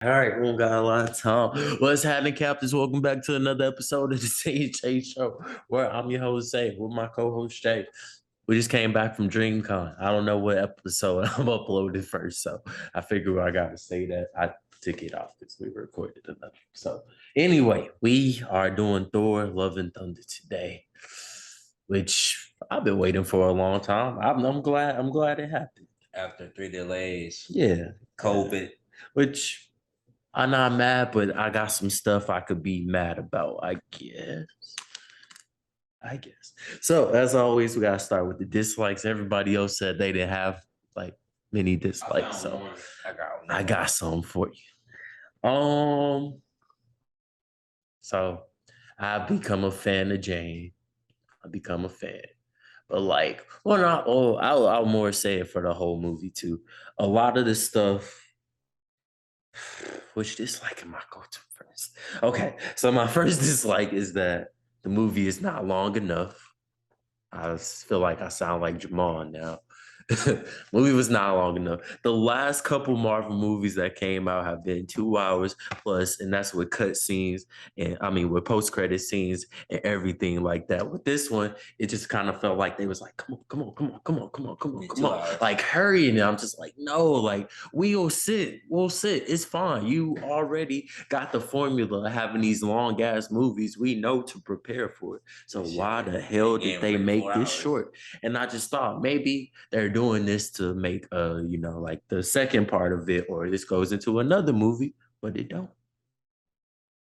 All right, we don't got a lot of time. What's happening, Captains? Welcome back to another episode of the CJ Show, where I'm your host, Zay, with my co-host, Jay. We just came back from DreamCon. I don't know what episode I'm uploaded first, so I figure I got to say that. I took it off because we recorded another. So anyway, we are doing Thor, Love and Thunder today, which I've been waiting for a long time. I'm glad. I'm glad it happened. After 3 delays, Yeah, COVID. which I'm not mad, but I got some stuff I could be mad about, I guess. So as always, we gotta start with the dislikes. Everybody else said they didn't have like many dislikes, so I got some for you. So I've become a fan of Jane. I become a fan. But like, well, not oh, I'll more say it for the whole movie too. A lot of the stuff. Which dislike am I go to first? Okay, so my first dislike is that the movie is not long enough. I feel like I sound like Jamal now. Movie was not long enough. The last couple Marvel movies that came out have been 2 hours plus, and that's with cut scenes and I mean with post credit scenes and everything like that. With this one, it just kind of felt like they was like, come on, come on, come on, come on, come on, come on, come on, like hurry. And I'm just like, no, like we'll sit. It's fine. You already got the formula of having these long ass movies. We know to prepare for it. So why the hell did they make this short? And I just thought maybe they're doing this to make like the second part of it, or this goes into another movie, but it don't.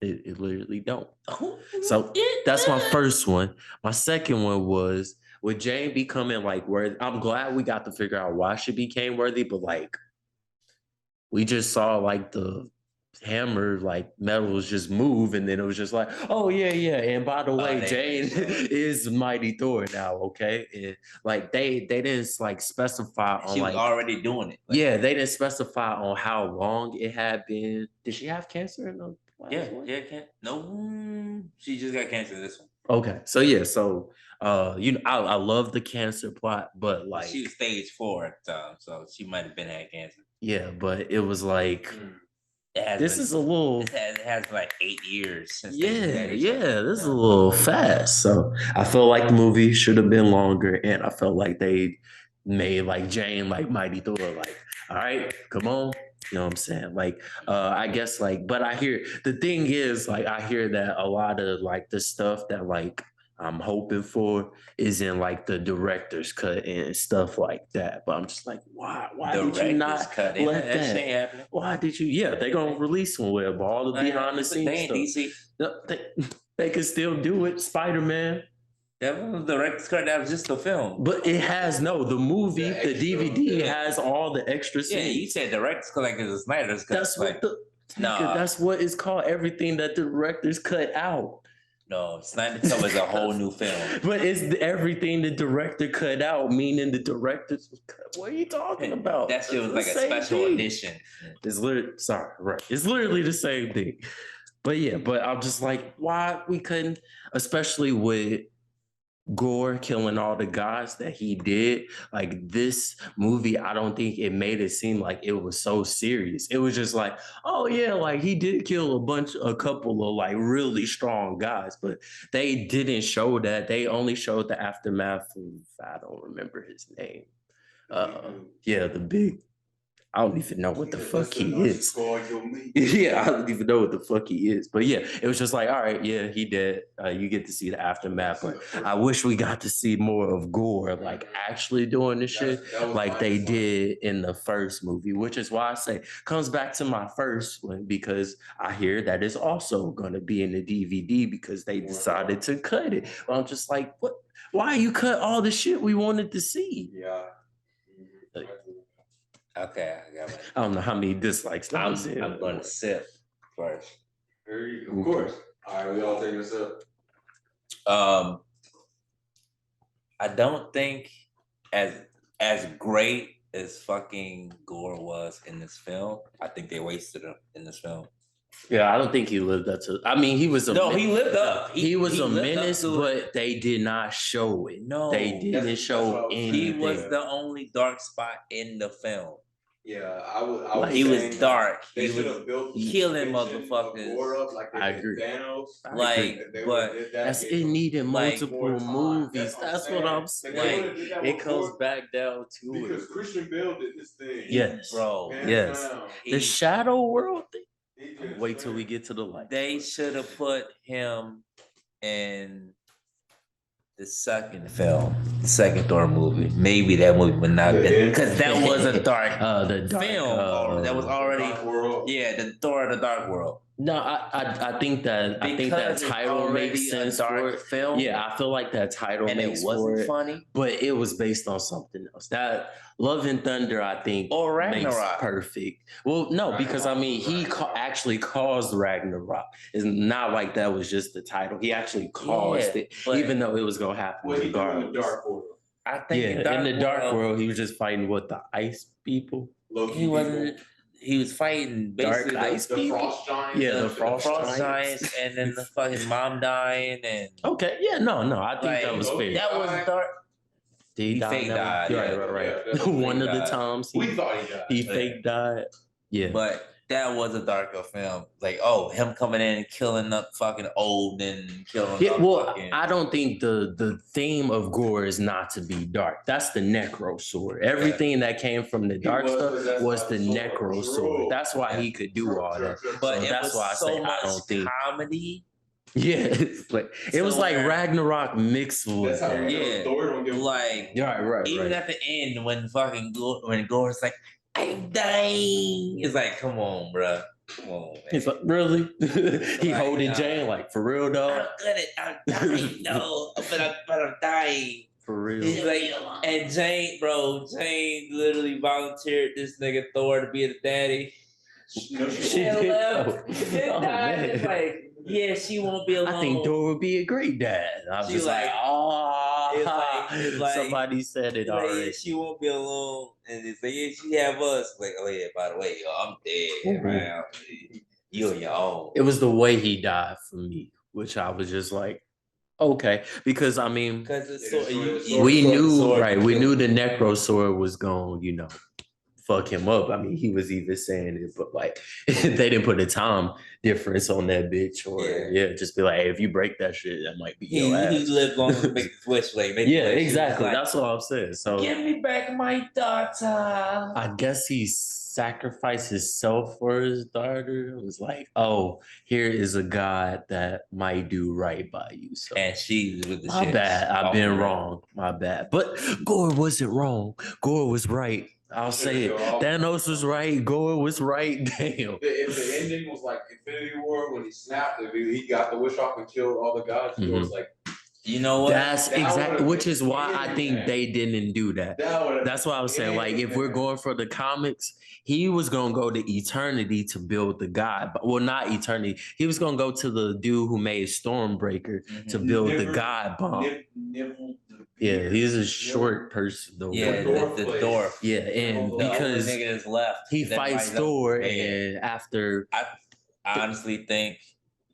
It literally don't. So that's my first one. My second one was with Jane becoming like worthy. I'm glad we got to figure out why she became worthy, but like we just saw like the hammer like metals just move, and then it was just like, oh yeah, and by the way, Jane is Mighty Thor now. Okay, and like they didn't like specify on She was like already doing it. Like, yeah, they didn't specify on how long it had been. Did she have cancer in the last one? No, she just got cancer this one. Okay, so yeah, so I love the cancer plot, but like she was stage 4 at the time, so she might have been had cancer. Yeah, but it was like this is a little. It has like 8 years since. Yeah, this is a little fast. So I feel like the movie should have been longer, and I felt like they made like Jane like Mighty Thor. Like, all right, come on. You know what I'm saying? Like, I guess like, but I hear the thing is like I hear that a lot of like the stuff that like I'm hoping for is in like the director's cut and stuff like that. But I'm just like, why? Why did you not cut let that? Why did you? Yeah, they're gonna release one with all the behind the scenes stuff. They can still do it. Spider-Man. That was the director's cut. That was just the film. But it has the movie, the DVD has all the extra scenes. Yeah, you said director's cut like it's a Snyder's cut. That's what that's what it's called. Everything that the directors cut out. No, Snyder's cut was a whole new film. But it's everything the director cut out, meaning the director's cut. What are you talking about? That shit was like a special edition. It's literally It's literally the same thing. But yeah, but I'm just like, why we couldn't, especially with Gore killing all the guys that he did. Like this movie, I don't think it made it seem like it was so serious. It was just like, oh yeah, like he did kill a couple of like really strong guys, but they didn't show that. They only showed the aftermath of, I don't remember his name. Yeah, the big, I don't even know what the fuck he is. Yeah, I don't even know what the fuck he is. But yeah, it was just like, all right, yeah, he did. You get to see the aftermath. But I wish we got to see more of Gore, like actually doing the shit like they did in the first movie, which is why I say comes back to my first one, because I hear that is also going to be in the DVD because they decided to cut it. But I'm just like, what? Why you cut all the shit we wanted to see? Yeah. Okay, I don't know how many dislikes I'm going to sip first. Of course. All right, we all taking a sip. I don't think as great as fucking Gore was in this film, I think they wasted him in this film. Yeah, I don't think he lived up to. I mean, he was a he lived up. He was a menace, but they did not show it. No, they didn't show anything. He was the only dark spot in the film. Yeah, I was Like, He was saying dark. they He should was have built the killing tension of motherfuckers. Gore up like they I did agree. Thanos. I like, agree. If they but would've did that, That's gave it. them Needed more multiple time. movies. That's That's what what I'm I'm saying. saying. They would've did that It with comes Thor back down to because it. Christian Bale did this thing. Yes, bro, Hands yes. down. The shadow world thing. He just, Wait till we man. get to the light. they should have put him in the second film, the second Thor movie. Maybe that movie would not The been end? because that was a dark the dark, film. That was already Dark World. the Thor of the Dark World. No, I think that Because it's title makes already a sense for dark it. film. Yeah, I feel like that title and it makes for wasn't it, funny. but it was based on something else. That Love and Thunder, I think, Or makes Ragnarok. perfect. Well, no, because I mean, he actually caused Ragnarok. It's not like that was just the title. He actually caused it, but even though it was gonna happen What he do in the regardless. Dark World? I think Yeah, in the dark world, he was just fighting with the ice people. Low-key he wasn't. He was fighting Dark basically ice The people. Frost Giants. Yeah, the the Frost Giants, Giants. and then the fucking mom dying, and Okay, yeah, no, I think like, that was fair. that was dark. Did he He die fake now? died. Yeah, Yeah, right. that's One fake of the died. times We thought he died. he Yeah. fake died. Yeah. But that was a darker film. Like, him coming in and killing up fucking old and killing Yeah, up well, fucking. I don't think the theme of Gore is not to be dark. That's the necro sword. Everything that came from the dark stuff was the necro sword. That's why he could do all that. But So it that's was why I say so I much don't think. comedy. Yeah, it was like where- Ragnarok mixed with That's how we that. know Thor don't give a Like, Right. even at the end when fucking when Gore's like, I'm dying. It's like, come on, bro. Come on, man. He's like, really? He Like, holding Jane like, for real, I'm dog? good at I'm dying, no, but I'm dying. For real. He's like, and Jane literally volunteered this nigga Thor to be the daddy. No, She And did. left. Oh, And died. man. It's like, yeah, she won't be alone. I think Thor would be a great dad. I was She just like, like- oh, it's like- somebody said it Like, yeah, already. she won't be alone. And it's like, yeah, she have us. Like, oh yeah, by the way, yo, I'm dead. Mhm. Man. You on your own. It was the way he died for me, which I was just like, okay, because I mean, Because it's Yeah, so, sword- we sword- knew, sword right? can We kill knew you. the necro sword was going, fuck him up. I mean, he was even saying it, but like, they didn't put a time difference on that bitch, or just be like, hey, if you break that shit, that might be your ass. He lived long enough to make the switch. Like, make Yeah, the switch. exactly. Like, That's what I'm saying. So give me back my daughter. I guess he sacrificed himself for his daughter. It was like, oh, here is a God that might do right by you. So And she's with the my shit. bad. I've been Off the wrong. My bad. But Gore wasn't wrong. Gore was right. I'll say it. Thanos was right. Gore was right. Damn. If the ending was like Infinity War when he snapped, if he got the wish off and killed all the gods, it was like, You know what? That's That exactly, would've which been is why I think that. they didn't do that. That's why I was saying, like, if we're going for the comics, he was gonna go to eternity to build the god. Well, not eternity. He was gonna go to the dude who made Stormbreaker to build the god bomb. Yeah, he's a short person though. Yeah, Dwarf the place. dwarf. Yeah, and The because only nigga that's left. he that fights rises up. Thor, Yeah. and after I honestly think.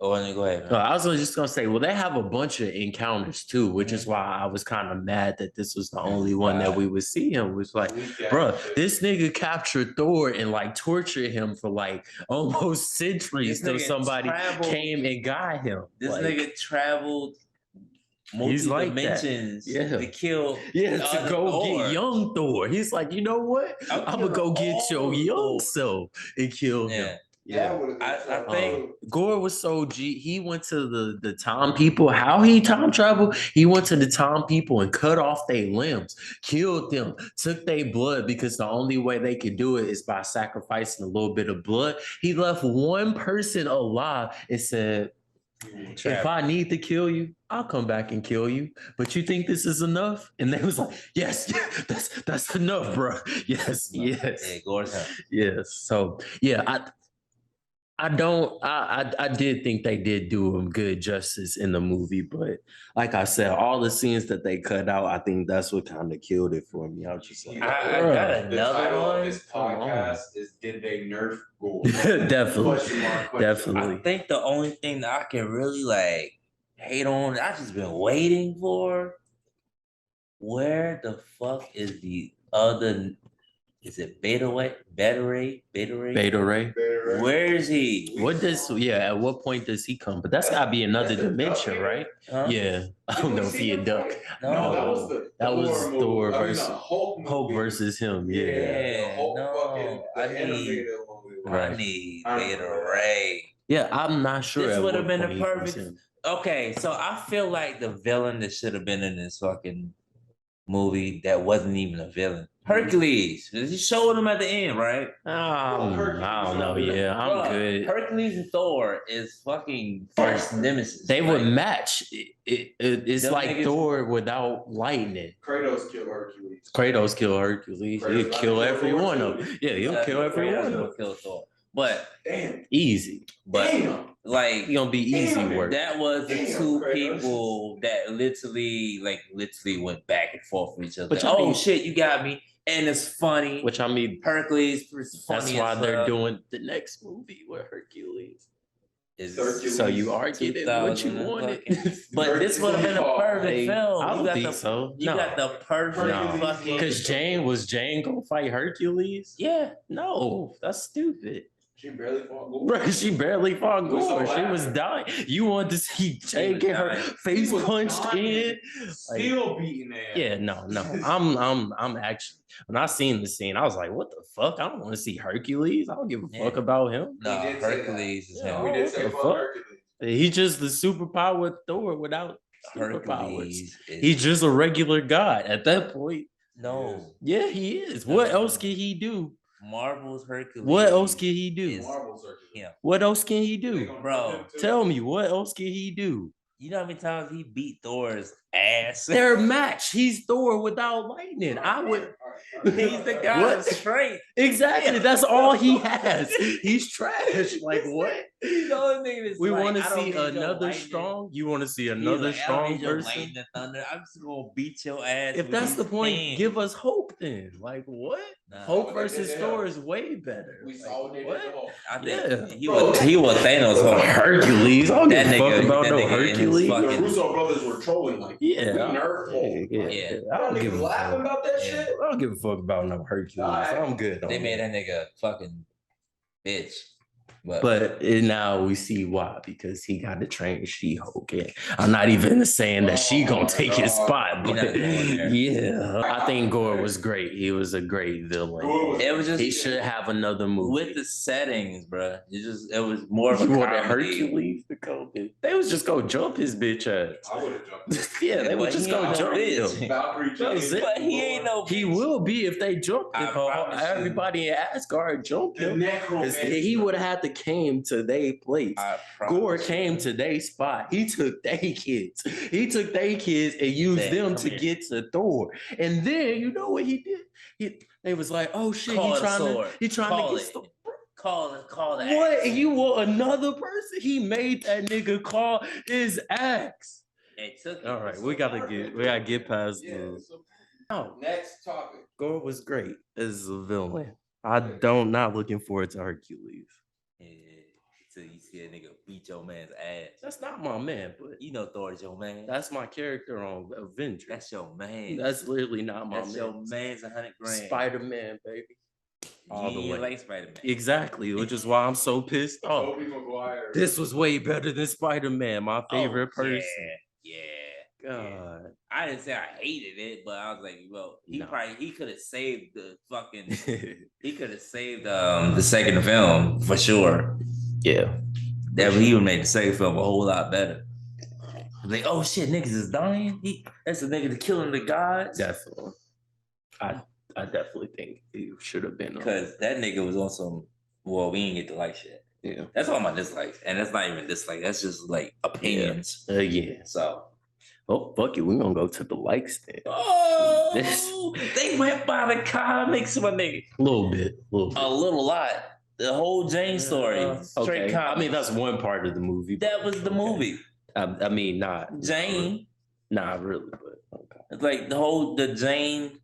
Oh, let me go ahead. Man. I was just gonna say, well, they have a bunch of encounters too, which is why I was kind of mad that this was the only one that we would see him. Was like, bro, this nigga captured Thor and like tortured him for like almost centuries This till nigga somebody traveled- came and got him. This Like, nigga traveled He's like that. multi-dimensions Yeah. to kill. yeah, the to other go Thor. get young Thor. He's like, you know what? I'm I'm gonna go killing get your all young Thors. self and kill him. Yeah. Yeah. I think- Gore was so he went to the time people. How he time traveled? He went to the time people and cut off their limbs, killed them, took their blood because the only way they could do it is by sacrificing a little bit of blood. He left one person alive and said, if I need to kill you, I'll come back and kill you. But you think this is enough? And they was like, yes, that's enough, bro. Yes. Yeah, Gore's him. Yes. So yeah, I did think they did do him good justice in the movie, but like I said, all the scenes that they cut out, I think that's what kind of killed it for me. I was just like, I bruh. got The another title one. of this podcast is "Did They Nerf Gore?" Definitely. Question mark, question. Definitely. I think the only thing that I can really like hate on, I just been waiting for. Where the fuck is the other Is it Beta Ray? Beta Ray? Beta Ray. Where is he? What does at what point does he come? But that's gotta be another dimension, right? Huh? Yeah. I don't know if he a duck. No, that was Thor movie. versus Hulk Hulk versus him. Yeah. Yeah, Hulk no, the I need- animated movie. I need Beta Ray. Yeah, I'm not sure. This at would have what been a point he was perfect. him. Okay, so I feel like the villain that should have been in this fucking movie that wasn't even a villain. Hercules. He showed him at the end, right? I don't know. Yeah, I'm Bruh, good. Hercules and Thor is fucking first nemesis. They would Like, match. It's Them like niggas- Thor without lightning. Kratos killed Hercules. Kratos kill Hercules. Kratos He'll kill kill every Thor one too. of them. Yeah, he'll kill every Kratos one of will them. kill Thor. But Damn. Easy. but Damn. like He gonna be easy Damn it. work. that was the Damn, two Kratos. people that literally went back and forth with each other. But Like, I mean- oh shit, you got me. And it's funny. Which I mean, Hercules is funny. that's why as they're fuck. doing the next movie with Hercules. Is Hercules. So you are getting what you 2000 and wanted. fucking- But this would have been a perfect Hey, film. I You don't got think the so. you No. got the perfect No. fucking. Because Jane gonna fight Hercules? Yeah, No, that's stupid. She barely fought Gore. Bro, she barely fought It was so Gore. She loud. was dying. You want to see Jane was get her dying. face He was punched dying. in? Still beating ass. Yeah, no. I'm actually when I seen the scene, I was like, what the fuck? I don't want to see Hercules. I don't give a Yeah. fuck about him. no, did say that. Hercules is Yeah, him. We did what say the fuck fuck? Hercules. He's just the superpower Thor without superpowers. Hercules is He's just a regular god at that point. no Yeah, he is. No, What no, else no. can he do? Marvel's Hercules. What else can he do? is Marvel's Hercules. him. What else can he They do? gonna Bro, put him too. Tell me, what else can he do? You know how many times he beat Thor's ass? Their match. He's Thor without lightning. I would He's the guy What? of strength. exactly. That's all he has. He's trash. Like what? He's the only nigga that's We like, want to I don't see need your another lightning. strong. You want to see He's another like, I don't strong need your person. lightning and thunder. I'm just gonna beat your ass. If with that's the these point, hands. give us hope then. Like what? Nah, Hope but they versus did Thor that. is way better. We Like, saw what they did to Hulk. I think Yeah. he was Thanos. Hulk. Hercules. I don't That give a fuck nigga- about that no nigga in his Hercules. fucking- The Russo brothers were trolling like, Yeah, we nerfed Hulk. Yeah. I don't give Niggas a laughing fuck. about that Yeah. shit. I don't give a fuck about no Hercules. I'm good. They on made that. that nigga a fucking bitch. But now we see why, because he got to train She-Hulk. And I'm not even saying that she gonna take his spot, We but not going there. yeah, I think Gore was great. He was a great villain. Gore was- it was just He should have another movie. with the settings, bro. It was more of a You wanted comedy. Hercules to come in. They was just gonna jump his bitch ass. I would have jumped. Yeah, they But would just he go ain't no jump bitch. him. Valkyrie That was it. But he ain't no. He bitch. will be if they jump. I If promise you. everybody in Asgard jumped The him, 'cause necromancer. he would have had to came to their place. I promise Gore you. came to their spot. He took their kids. He took their kids and used Man, them come to here. get to Thor. And then you know what he did? They was like, "Oh shit, Call he it a trying sword. to Call get it. Thor." Call the What? axe. You want another person? He made that nigga call his axe. It took All right, we gotta get past Yeah, the. so No, next topic. Gore was great as a villain. I not looking forward to Hercules. Yeah. So you see a nigga beat your man's ass. That's not my man, but You know Thor's your man. that's my character on Avengers. That's your man. That's literally not my That's man. your man's 100 grand. Spider-Man, baby. all the You way. like Spider-Man. Exactly, which is why I'm so pissed off. Tobey Maguire. This was way better than Spider-Man, my favorite Oh, person. Yeah. God. I didn't say I hated it, but I was like, well, he No. could have saved the fucking he could have saved the second film for sure. Yeah. That he would make the second film a whole lot better. Like, oh shit, niggas is dying. That's the nigga that killing the gods. Definitely. I definitely think he should have been on. Because that nigga was on some. Well, we ain't get to like shit. Yeah. That's all my dislikes, and that's not even dislike. That's just like opinions. Yeah. So. Oh, fuck it. We're gonna go to the likes then. Oh, This- they went by the comics, my nigga. A little bit. A little lot. The whole Jane story. Straight Okay. comics. I mean, that's one part of the movie. but That was the okay. movie. I mean, not Jane. Not really, but okay. It's like the Jane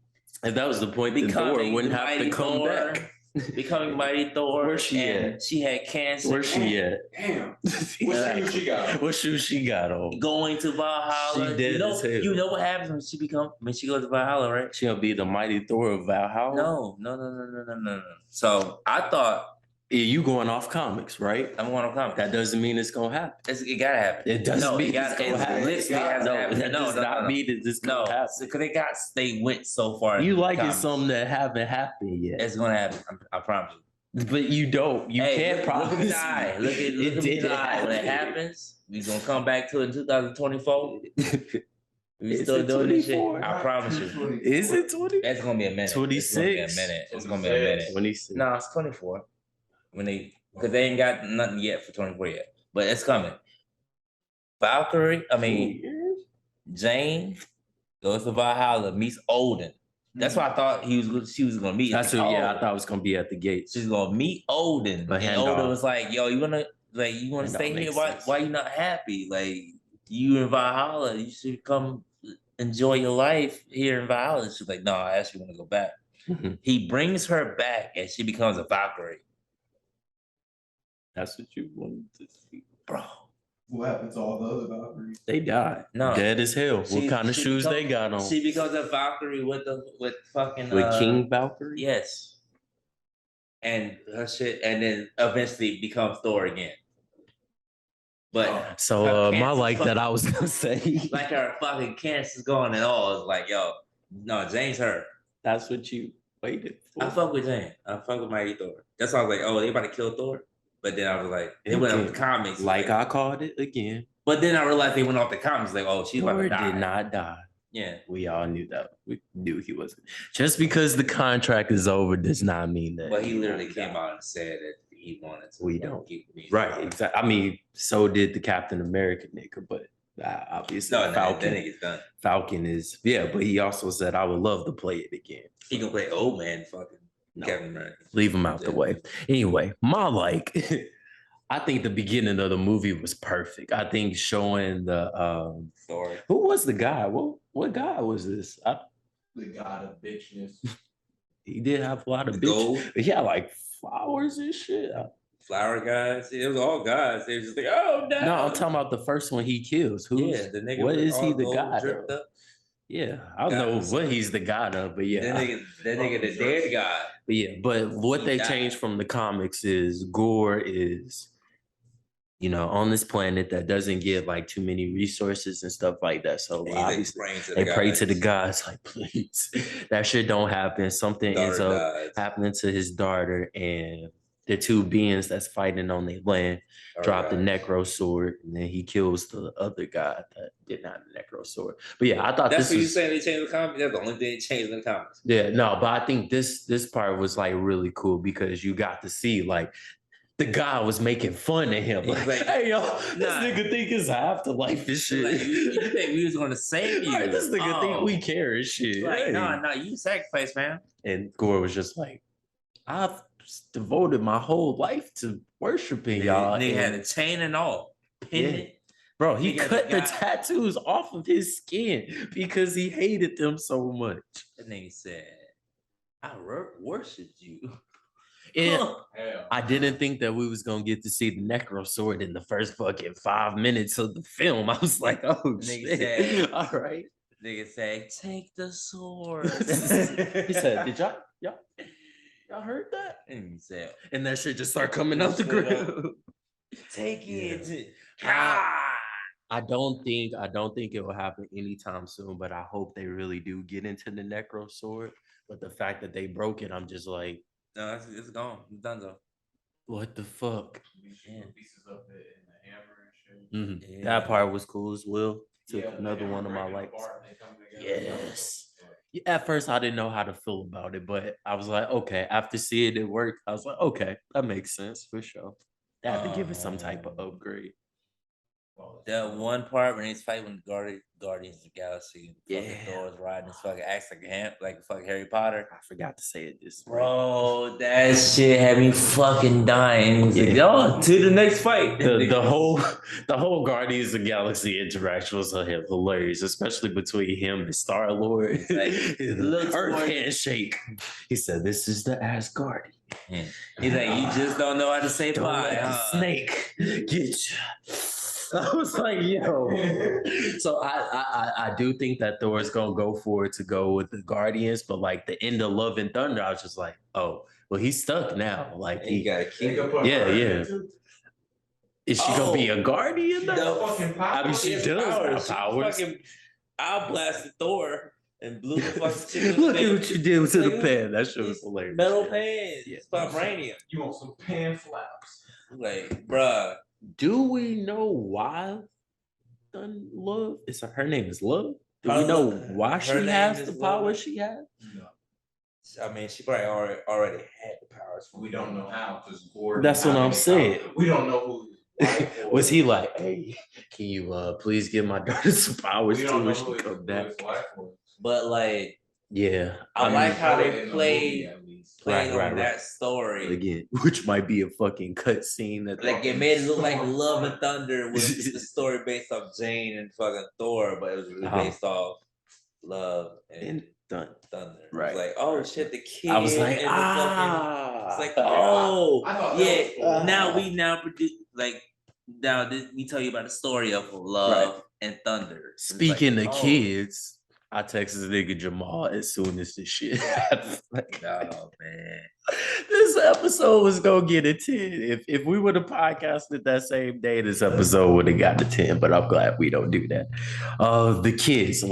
If that was the point, then Thor becoming wouldn't the have to mighty come Thor. back. becoming Mighty Thor. Where's she and at? She had cancer. Where's she at? Damn. What shoe she got? What shoe she got on? Going to Valhalla. She dead as hell. You know what happens when she goes to Valhalla, right? She'll be the mighty Thor of Valhalla. No. So I thought Yeah, you going off comics, right? I'm going to comics. That doesn't mean it's gonna happen. It gotta happen. It doesn't No, mean it gotta, it's gonna happen. literally has to No, happen. that does not mean that it's No, gonna happen. because they went so far. You in the like it comics. something that haven't happened yet, It's gonna happen. I promise you. but you don't. You can't look promise. at me die. Look It at me didn't die. When it happen. happens, we gonna come back to it in 2024. We Is still it doing this shit. 24? I promise you. Is it 20? It's gonna be a minute. 26? It's gonna be a minute. 26. No, it's 24. Because they ain't got nothing yet for 24 yet. But it's coming. Jane goes to Valhalla, meets Odin. That's why I thought she was gonna meet. That's what. Yeah, I thought it was gonna be at the gates. She's gonna meet Odin. But and Odin was like, yo, you wanna stay here? Why you not happy? Like, you in Valhalla, you should come enjoy your life here in Valhalla. She's like, no, I actually want to go back. Mhm. He brings her back and she becomes a Valkyrie. That's what you wanted to see, Bro. What happened to all the other Valkyries? They died. No. Dead as hell. What She- kind of she shoes become- they got on? She becomes a Valkyrie with fucking With King Valkyrie? Yes. And her shit, and then eventually becomes Thor again. But So her my cancer's like that fucking- I was gonna say. like her fucking cancer's going and all. It's like, yo, no, Jane's her. That's what you waited for. I fuck with Jane. I fuck with Mighty Thor. That's why I was like, oh, they about to kill Thor. But then I was like, they went off the comics. Like I called it again. But then I realized they went off the comics. Like, oh, she's about Thor to die. did not die. Yeah. We all knew that. We knew he wasn't. Just because the contract is over does not mean that. But he literally came out and said that he wanted to. We don't. keep me. Right, exactly. I mean, so did the Captain America nigga, but obviously No, Falcon. that nigga's done. Falcon is but he also said I would love to play it again. He can play old man fucking No. Captain America. Leave him out the Yeah. way. Anyway, my like, I think the beginning of the movie was perfect. I think showing the Thor. who was the guy? What guy was this? The god of bitchness. He did have a lot of The gold. bitch. He had like flowers and shit. Flower guys. It was all guys. They were just like, oh no. No, I'm talking about the first one he kills. Who's Yeah, the nigga. what with is he all the gold god dripped of? up. Yeah, I don't God, know I'm what sorry. he's the god of, but yeah. That nigga, the dead guy. But yeah, but what He they died. changed from the comics is Gore is, on this planet that doesn't get like too many resources and stuff like that. So He's obviously praying to the they pray gods. to the gods, like, please, that shit don't happen. Something ends Daughter up dies. happening to his daughter, and the two beings that's fighting on their land drop the Daughter dies. necro sword, and then he kills the other guy that did not have the necro sword. But yeah, I thought That's this what you was saying they changed the comics. That's the only thing they changed in the comics. yeah, no, but I think this part was like really cool because you got to see like the guy was making fun of him. He's Like, like, hey yo, this nah. nigga think it's afterlife and shit. Like, you think we was gonna save you? Right, this nigga think Oh. we care and shit. Like, Hey. no, you sacrifice, man. And Gore was just like, I've devoted my whole life to worshiping y'all. Nigga had and- a chain and all. Pendant. Bro, he Nigga cut the got- tattoos off of his skin because he hated them so much. That nigga said, I worshipped you. And Hell. I didn't think that we was gonna get to see the necro sword in the first fucking 5 minutes of the film. I was like, oh Nigga shit. said- All right. Nigga say, take the sword. He said, did y'all heard that? And he said, And that shit just start coming out the Straight up. ground. take it. I don't think it will happen anytime soon, but I hope they really do get into the necro sword. But the fact that they broke it, I'm just like, No, it's gone. It's done though. what the fuck? Yeah. Pieces of it in the hammer and shit. Mhm. That part was cool as well. Took Yeah, when another they one of my break it likes. apart and they come together. Yes. Yeah, at first, I didn't know how to feel about it, but I was like, okay. After seeing it work, I was like, okay, that makes sense for sure. They have to give it some type of upgrade. That one part when he's fighting with Guardians of the Galaxy, fucking Yeah. Thor's riding his fucking axe like fucking Harry Potter. I forgot to say it this way. Bro, that shit had me fucking dying. He's like, Yeah. yo, to the next fight. The whole Guardians of the Galaxy interaction was hilarious, especially between him and Star Lord. Like, Earth looks like- handshake. He said, "This is the Asgardian." He's like, you just don't know how to say Don't bye, let the huh? snake get you. I was like, yo. So I do think that Thor is gonna go for it to go with the Guardians, but like the end of Love and Thunder, I was just like, oh, well, he's stuck now. Like You gotta keep yeah. Is she gonna be a Guardian though? fucking I mean, she does have powers. Fucking outblasted Thor and blew the fucking chicken. Look at what you did to the pan. That shit was hilarious. Metal pans. Yeah. Vibranium. You want some pan flaps? Like, bruh. Do we know why Love? Her name is Love. Do we know why she has the power she has? No. I mean, she probably already had the powers. We don't know how because Gordon. That's what I'm saying. We don't know who. Was he like, hey, can you please give my daughter some powers too when she come back? But like, yeah, I like how they played Right. on that story again, which might be a fucking cut scene. That like it made it look like Love and Thunder was the story based off Jane and fucking Thor, but it was really based off Love and Thunder. Right. It was like, oh shit, the kid. I was like, it's like, oh yeah. Now we produce like we tell you about the story of Love and Thunder. Speaking of kids, I texted the nigga Jamal as soon as this shit happened. Like, oh man, this episode was gonna get a 10. If we would have podcasted that same day, this episode would have got a 10. But I'm glad we don't do that. The kids,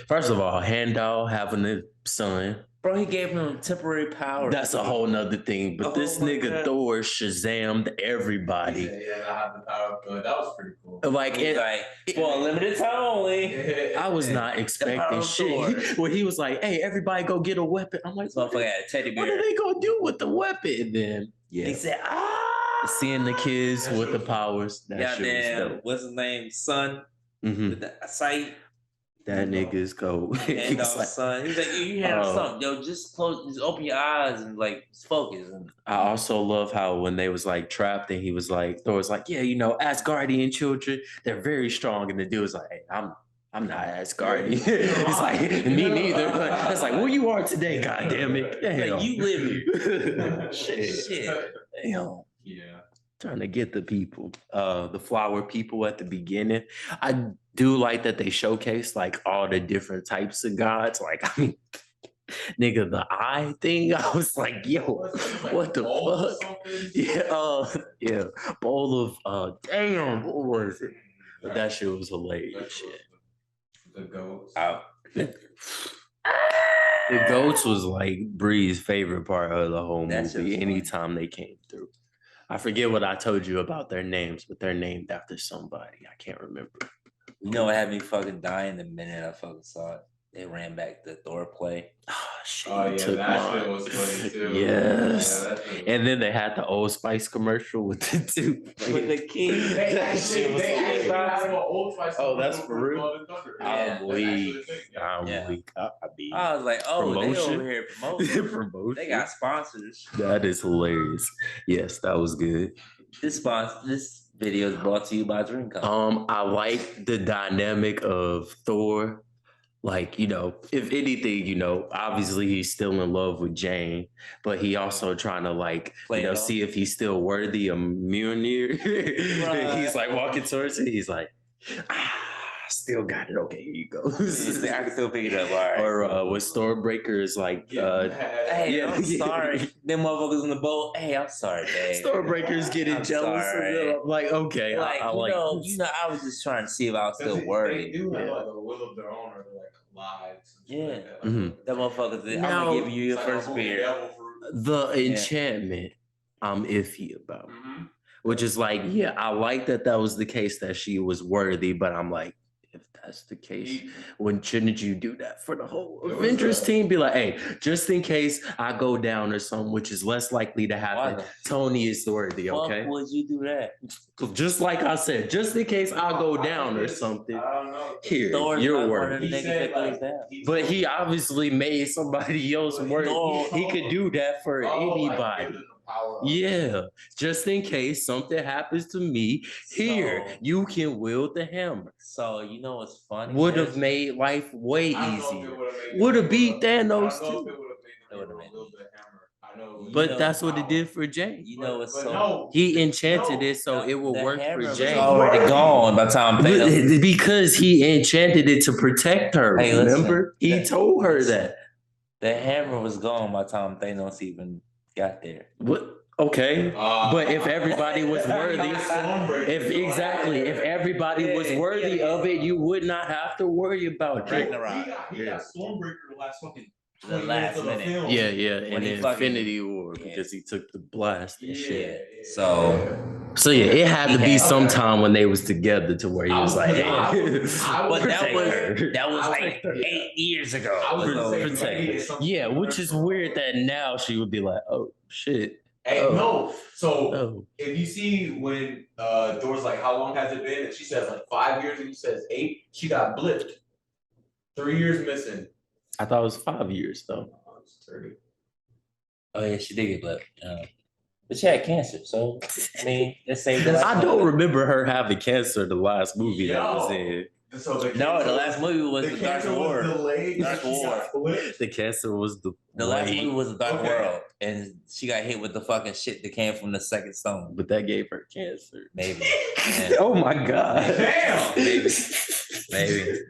first of all, Handel having a son. Bro, he gave him temporary power. That's a whole nother thing. But this nigga Thor Shazammed everybody. Yeah, I have the power. That was pretty cool. Like, for a limited time only. I was not expecting shit. When he was like, "Hey, everybody, go get a weapon." I'm like, "Motherfucker had a teddy bear. What are they gonna do with the weapon?" And then he said, seeing the kids with the powers. That shit was dope. What's his name? Son. With the sight. That nigga's cold. And son, he's like, you handle something, yo. Just open your eyes and like just focus. I also love how when they was like trapped, and he was like, Thor was like, yeah, Asgardian children, they're very strong, and the dude was like, hey, I'm not Asgardian. It's like, me neither. It's like, well, you are today, goddamn it. Like, you live here. Shit. Damn. Yeah. Trying to get the people, the flower people at the beginning. I do like that they showcase like all the different types of gods. Like, I mean, nigga, the eye thing. I was like, yo, what the fuck? Yeah, bowl of damn, what was it? But that shit was hilarious. Shit. The goats. The goats was like Bree's favorite part of the whole movie. Anytime they came through. I forget what I told you about their names, but they're named after somebody. I can't remember. You know what had me fucking dying the minute I fucking saw it? They ran back the Thor play. Oh, shit. Oh, yeah, that shit was funny too. Yes. Yeah, and then they had the Old Spice commercial with the two. With the king. That shit was have an Old Spice. Oh, that's for real? I'm weak. I was like, oh, promotion? They over here promoting. Promotion. They got sponsors. That is hilarious. Yes, that was good. This video is brought to you by Dream Company. I like the dynamic of Thor. Like, if anything, obviously he's still in love with Jane, but he also trying to like, see if he's still worthy of Mjolnir. He's like walking towards it. He's like, still got it. Okay, here you go. I can still pick it up. All right. Or with Stormbreaker is like, hey, I'm sorry. Them motherfuckers on the boat. Hey, I'm sorry, babe. Stormbreaker's getting jealous of them. I'm like, okay, like, I like I was just trying to see if I was still worthy. They do have like a will of their own, or like lives. Yeah, that motherfucker. I'm gonna give you your first beer. The enchantment, I'm iffy about. Which is like, yeah, I like that was the case that she was worthy, but I'm like, if that's the case, when shouldn't you do that for the whole Avengers team? Be like, hey, just in case I go down or something, which is less likely to happen, Tony is worthy, okay? Why would you do that? Just like I said, just in case I go down or something. I don't know. Here, you're worthy. But he obviously made somebody else worthy. He could do that for anybody. Yeah, just in case something happens to me, you can wield the hammer. So you know what's funny? Would have made life way easier. Would have beat Thanos too. It would have made a little bit hammer out I know. But that's what it did for Jay. You know what's But so no, He enchanted it so the- it would the work hammer for was Jay. already gone by the time Thanos. Because he enchanted it to protect her. Hey, listen. Remember? He told her that. The hammer was gone by the time Thanos even got there. What? Okay, but if everybody was He worthy, got Stormbreaker. if everybody was worthy of it, you would not have to worry about it. Ragnarok. He got Stormbreaker the last fucking The 20 last minutes of the minute. film. Yeah, When and he then fucking- Infinity War because he took the blast and shit. So Yeah, it had to He be had- sometime when they was together to where he was like, I hey, would but that protect was her. like 8 years ago. I would So, say protect maybe her. it's something- Yeah, which is weird that now she would be like, oh shit. Hey, Oh. no. So Oh. if you see when Thor's like, how long has it been? And she says like 5 years, and he says 8. She got blipped. 3 years missing. I thought it was 5 years though. It's 30. oh yeah, she did get left. But she had cancer, so I mean, let's say I don't remember her having cancer the last movie that was in. So the No, the cancer last movie was the Dark cancer was War. delayed. Dark She got War. blipped. The cancer was The last weight, movie was the Dark Okay. World, and she got hit with the fucking shit that came from the second stone. but that gave her cancer. Maybe. Yeah. Oh my god. Damn. Maybe.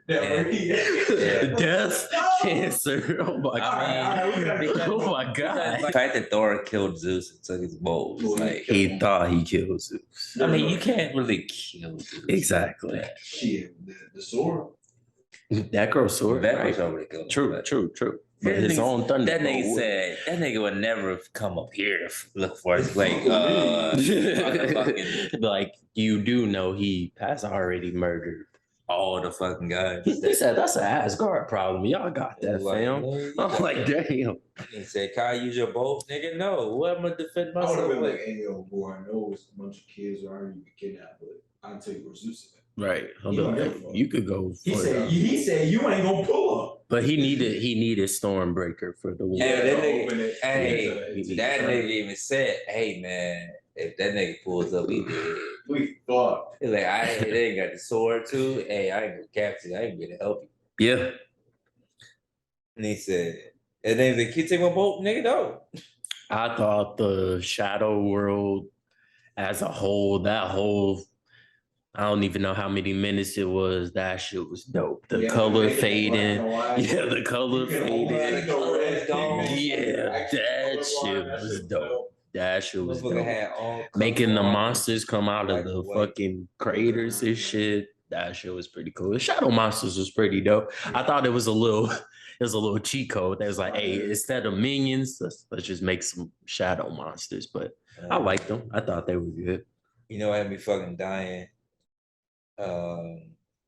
Maybe. Yeah. Death, cancer. Oh my god. Oh my god. The fact that Thor killed Zeus and took his bow was like, He thought he killed Zeus. I mean, you can't really kill Zeus. Exactly. Shit, the sword. That girl's sword. That Right? was already killed. True. But That his nigga- own thunder. That nigga said that nigga would never come up here to look for his like fucking like you do know he has already murdered. all the fucking guys. They said that's an Asgard problem. Y'all got that, Like, fam. nigga, I'm like, damn. he said, "Can I use your boat, nigga?" No, what I'm gonna defend I would myself have been with? like, hey, yo, boy, I know it's a bunch of kids who already been kidnapped, but I'll tell you where Zeus is at. Right. I'll He be don't like, give a fuck. you could go He for said, it. you ain't gonna pull up. But he needed Stormbreaker for the win. Yeah, that nigga- open it. Hey, Into- that nigga even said, "Hey man, if that nigga pulls up, we dead." We fucked. He's like, they ain't got the sword too. Hey, I ain't gonna capture. I ain't gonna help you." Yeah. And he said, and then the kid take my boat, nigga. No. I thought the Shadow World as a whole, I don't even know how many minutes it was. That shit was dope. The Yeah, color they made it fading. black and white. Yeah, the color You can only fading. see the red pigment. Yeah, Actually, that colorblind, shit that was shit dope. That shit was Motherfucker dope. had all Making the colors on. monsters come out of Black the and white. fucking craters and shit. That shit was pretty cool. The Shadow Monsters was pretty dope. I thought it was a little cheat code. That was like, hey, instead of minions, let's just make some shadow monsters. But I liked them. I thought they were good. You know, I had me fucking dying.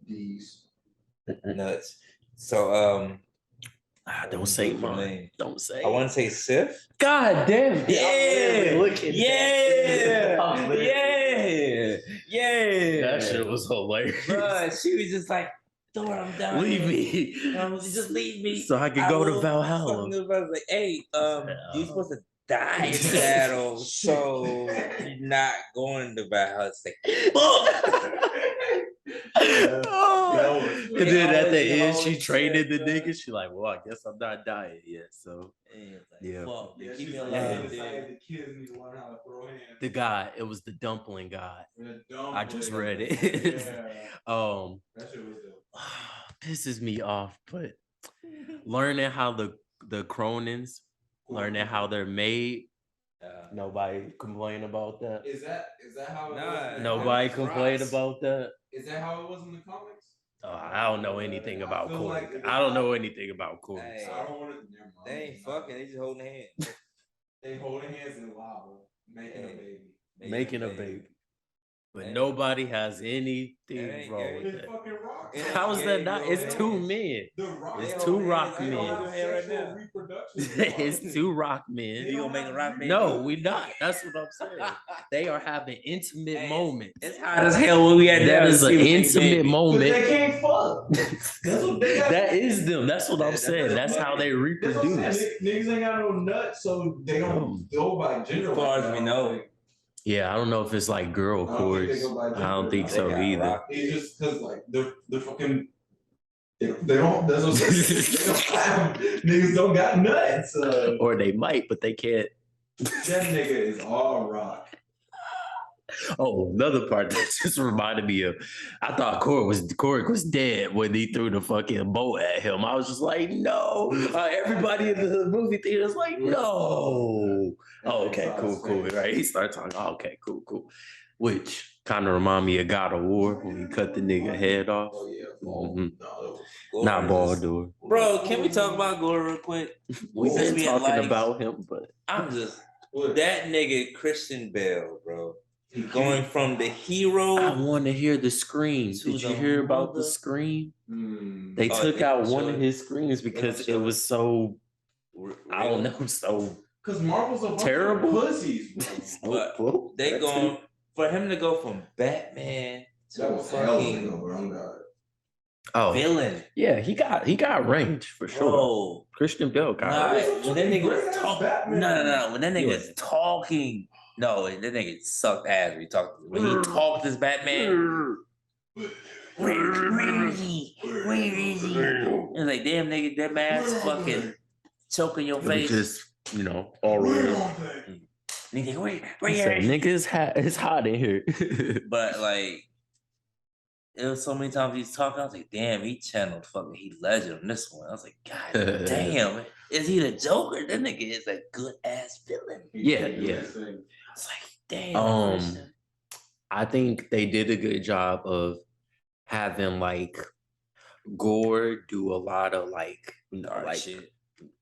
These. Nuts. So Don't say What's her mine. name? Don't say. I want to say Sif. God damn it. Yeah, Looking yeah. That shit was hilarious. Bruh, she was just like, Thor, I'm done. Leave me. Just leave me. So I could go to will Valhalla. fucking do it. I was like, hey, you're supposed to die in battle, so you're not going to Valhalla. It's like, Oh. And then at the end, she always traded the said, nigga. She like, well, I guess I'm not dying yet. So Yeah. fuck, Yeah, keep she's me like, alive, the dude. kids need to learn how to throw hands. the guy, it was the dumpling guy. The dumb I just boy. read it. Yeah, that shit was dope. Pisses me off, but learning how the Cronins, learning how they're made. Nobody complain about that. Is that how it Nah, was? in the Nobody comics? complain about that. Is that how it was in the comics? I don't know anything about I feel Corey. like I don't know anything about Corey. Hey. I don't want to. Never mind. They ain't fucking, they just holding hands. They holding hands in lava, making a baby. Making a baby. But Hey. nobody has anything ain't wrong gay. with It's that. fucking rock. It How is that gay, not? bro. It's two men. The rock. It's They two hold rock hands. They don't men. do hair right Sexual now. reproduction. It's two rock men. You gonna make a rock band? No, we not. That's what I'm saying. They are having intimate Hey, moments. It's hot as hell when we at That is an an intimate But moment. they can't fuck. That's what they got. That is them. That's what I'm saying. That's how they That's what I'm reproduce. saying. Niggas ain't got no nuts, so they don't go by gender. As far like as we that. know. Yeah, I don't know if it's like girl I don't think they chords. go by I don't gender. think They so got either. rock. It's just because like they're fucking. They don't. That's what I'm saying. They don't have, niggas don't got nuts. Or they might, but they can't That nigga is all rock. Oh, another part that just reminded me of, I thought Corey was dead when he threw the fucking boat at him. I was just like, no. Everybody in the movie theater is like, no. Oh, okay, cool. Right. He started talking. Oh, okay, cool. Which kind of remind me of God of War when he cut the nigga head off. Oh yeah. Not Baldur. Bro, can we talk about Gore real quick? We've been talking about him, but I'm just that nigga Christian Bale, bro. Going from the hero. I want to hear the scream. Did you hear about the scream? They took out one of his screams because it was so, I don't know, so because Marvel's a terrible pussies. But they going for him to go from Batman to fucking villain. Yeah, he got range for sure. Bro, Christian Bale got range. When that nigga was talking, no. When that nigga was talking, no, that nigga sucked ass. When he talked as Batman. Where is he? It's like, damn, nigga, that mask fucking choking your face. Just, all around. Nigga, where nigga, it's hot in here. But like, it was so many times he's talking. I was like, damn, he channeled fucking Heath Ledger on this one. I was like, God damn, is he the Joker? That nigga is a good ass villain. Yeah. I was like, damn. I think they did a good job of having like Gore do a lot of like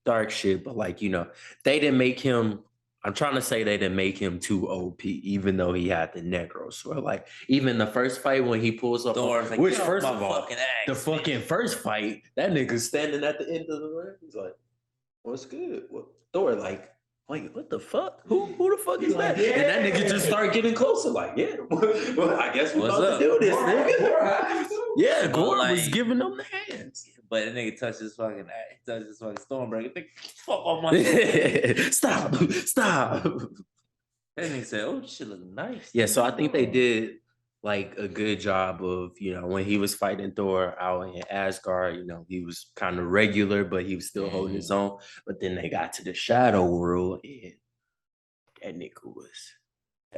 dark shit, but like they didn't make him. I'm trying to say they didn't make him too OP, even though he had the Negro. So like even the first fight when he pulls up, which first of all, the fucking first fight, that nigga's standing at the end of the ring. He's like, "What's good?" Thor like, "Wait, what the fuck? Who the fuck is that?" And that nigga just start getting closer. Like, yeah, well, I guess we're about to do this, nigga. Yeah, Gore was giving them the hands. But that nigga touched his fucking Stormbreaker. Fuck off my shit. Stop. That nigga said, "Oh, this shit look nice." Yeah, so I think they did like a good job of, when he was fighting Thor out in Asgard, he was kind of regular, but he was still holding his own. But then they got to the Shadow World and that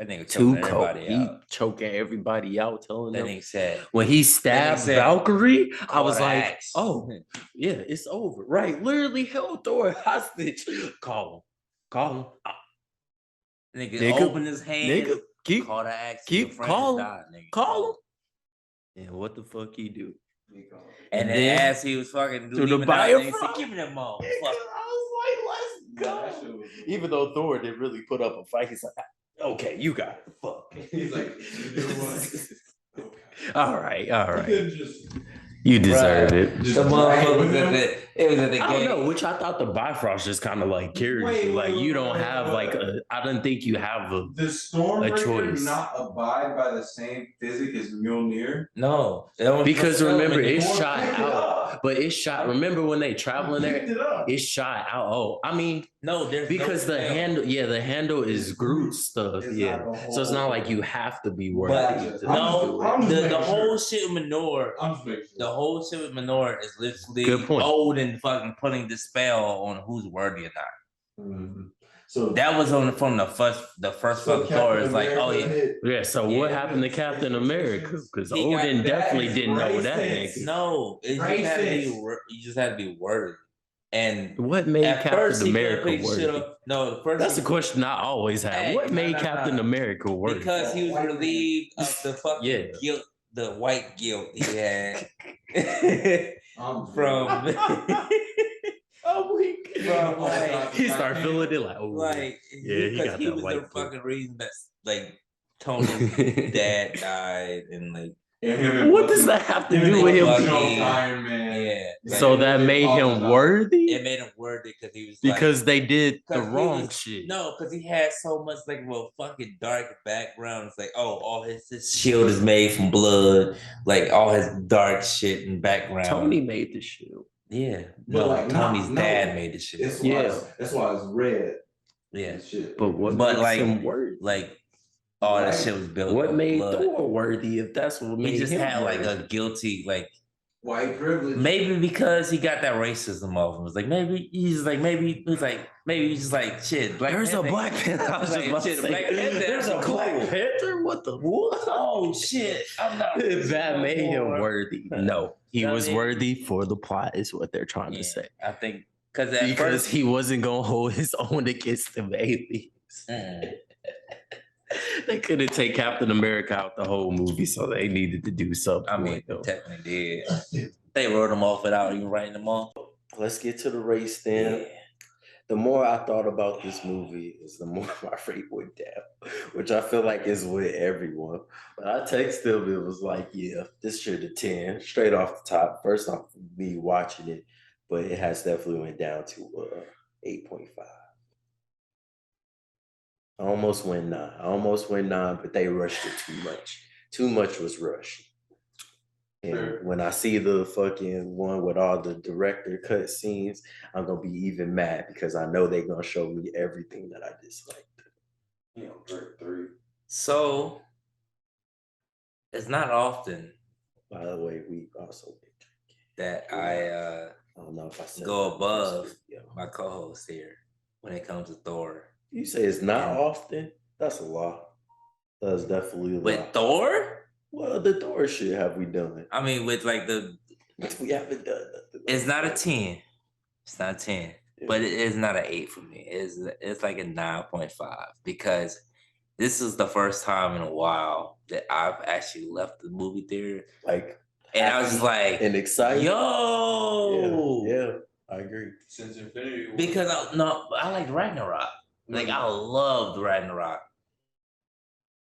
nigga too cold. He choking everybody out, telling them. That nigga said when he stabbed Valkyrie, I was like, "Oh, yeah, it's over." Right, literally held Thor hostage. Call him. Nigga, open his hand. Nigga, call the axe. Call him. And what the fuck he do? And then as he was fucking to the bio, he said, "Give me that motherfucker." I was like, "Let's go." Even though Thor didn't really put up a fight, he's like, "Okay, you got it." Fuck. He's like, "You know what?" All right. You deserve it. The motherfucker it was at the game. I don't know, which I thought the Bifrost just kind of like carries you. Like you don't have like I don't think you have the a Stormbreaker choice. Not abide by the same physics as Mjolnir. No, because remember it's shot out. But it's shot. Remember when they traveling there? It's shot out. Oh, I mean, no, because the handle. Yeah, the handle is Groot stuff. Yeah, so it's not like you have to be worthy. The whole shit with Mjolnir. The whole shit with Mjolnir is literally old and fucking putting the spell on who's worthy or not. Mm-hmm. So that was from the first fucking Thor. It's like, oh yeah. So what happened to Captain America? Because Odin definitely didn't know that nigga. No, you just had to be worthy. And what made Captain America worthy? No, that's the question I always have. What made Captain America worthy? Because he was relieved of the fucking guilt, the white guilt he had from. He started feeling it like, he got that white. The fucking reason that's like Tony's dad died and like. What does that have to do with him? Iron Man. Yeah. So that made him worthy? It made him worthy because he was because they did the wrong shit. No, because he had so much like fucking dark background. It's like, all his shield is made from blood, like all his dark shit and background. Tony made the shield. Yeah. But Tony's dad made the shield. That's why it's red. Yeah. But what makes him worthy? Like all that shit was built. What made Thor worthy if that's what made him he just had worthy? like a guilty, like White privilege. Maybe because he got that racism off him. It's like maybe he's just like shit. There's a Black Panther. I was just about to say, Black Panther. there's a cool. Black Panther. What the what? Oh shit! I'm not. That made him worthy. No, he I was mean- worthy for the plot. Is what they're trying to say. I think because Because he wasn't gonna hold his own against the aliens. They couldn't take Captain America out the whole movie, so they needed to do something. I mean, with him. technically did. They wrote them off without even writing them off. Let's get to the race then. The more I thought about this movie, is the more my rate went down, which I feel like is with everyone. But I texted him, it was like, yeah, this should have 10 straight off the top. First off, me watching it, but it has definitely went down to 8.5. I almost went 9. But they rushed it too much. Too much was rushed. And when I see the fucking one with all the director cut scenes, I'm gonna be even mad because I know they're gonna show me everything that I disliked. Dirk 3. So it's not often By the way, we also that I don't know if I said go that above first video. my co-host here when it comes to Thor. You say it's not Yeah. often? That's a lot. That's definitely a With lot. Thor? What other Thor shit have we done? I mean, with like We haven't done nothing. it's not a 10. It's not a 10. Yeah. But it is not an 8 for me. It's like a 9.5 because this is the first time in a while that I've actually left the movie theater. Like, And I was just like, and excited. yo. Yeah, I agree. Since Infinity War. Because I like Ragnarok. Like I loved Ragnarok.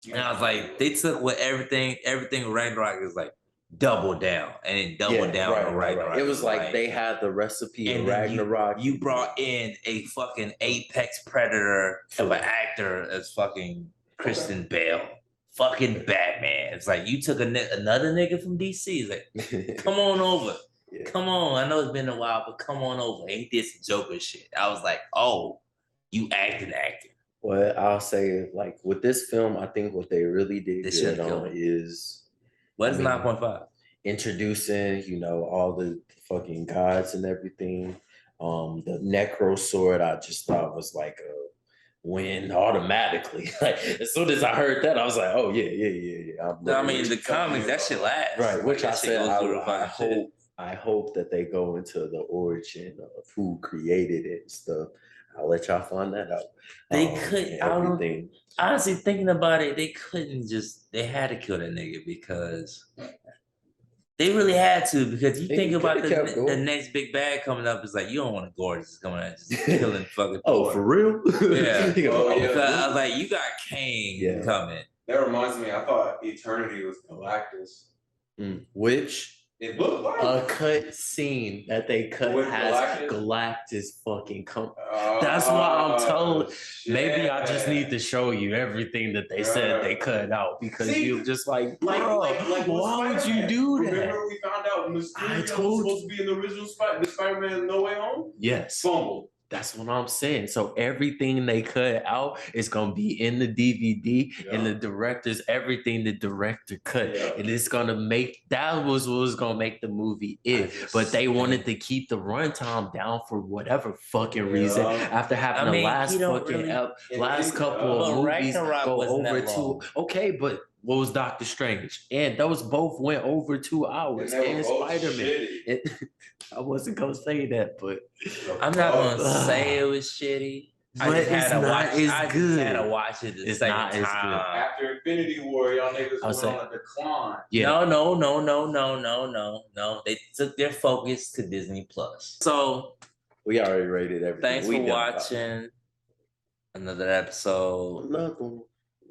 And I was like, they took what everything Ragnarok is like double down and then double down on Ragnarok. It was like they had the recipe of and then Ragnarok. You brought in a fucking apex predator of an actor as fucking Christian Bale. Fucking Batman. It's like you took another nigga from DC. It's like, come on over. Yeah. Come on. I know it's been a while, but come on over. And he did some Joker shit. I was like, oh, you acting. What I'll say is, like, with this film, I think what they really did They good should've on killed him. is What is I mean, 9.5? introducing, all the fucking gods and everything. The Necro sword, I just thought was like a win automatically. Like as soon as I heard that, I was like, oh yeah. I mean, the comics, that shit lasts. Right, which I That shit said goes through the I fucking shit. hope that they go into the origin of who created it and stuff. I'll let y'all find that out. They could- and I don't- everything. Honestly, thinking about it, they had to kill that nigga because they really had to. Because you They think about coulda kept the going. next big bad coming up, it's like you don't want a gorgeous coming out just killing fucking. Oh, Thor. for real? Yeah. Oh, yeah. Because I was like, you got Kane Yeah. coming. That reminds me, I thought Eternity was Galactus. Which It looked like a cut scene that they cut With has Galactus? Galactus fucking come. That's why I'm telling. Maybe I just need to show you everything that they said they cut out because See, you're just like, bro, like why would you Spider-Man. do Remember that? we found out Mysterio was told supposed to be in the original Spider-Man No Way Home? Yes. Fumbled. That's what I'm saying. So everything they cut out is gonna be in the DVD and the director's everything the director cut. Yeah. And it's gonna make that was what was gonna make the movie it. But they wanted to keep the runtime down for whatever fucking reason after having I mean, the last he don't fucking really- last couple of But movies Ragnarok go wasn't over that 2. long. Okay, but what was Doctor Strange? And those both went over 2 hours. And Spider-Man. I wasn't gonna say that, but I'm not gonna say it was shitty. But it's not as I just good. had to watch it the It's second not as good. time. After Infinity War, y'all niggas I'll went say- on a decline. yeah. No. They took their focus to Disney Plus. So We already rated everything. thanks We for done about watching another episode. Another one.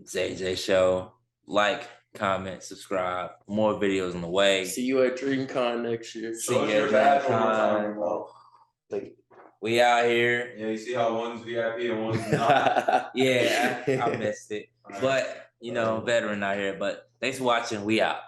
ZJ Show. Like, comment, subscribe. More videos on the way. See you at DreamCon next year. See Show us you your at badge one more DreamCon. time, bro. We out here. Yeah, you see how one's VIP and one's not. Yeah, I missed it. But, veteran out here. But thanks for watching. We out.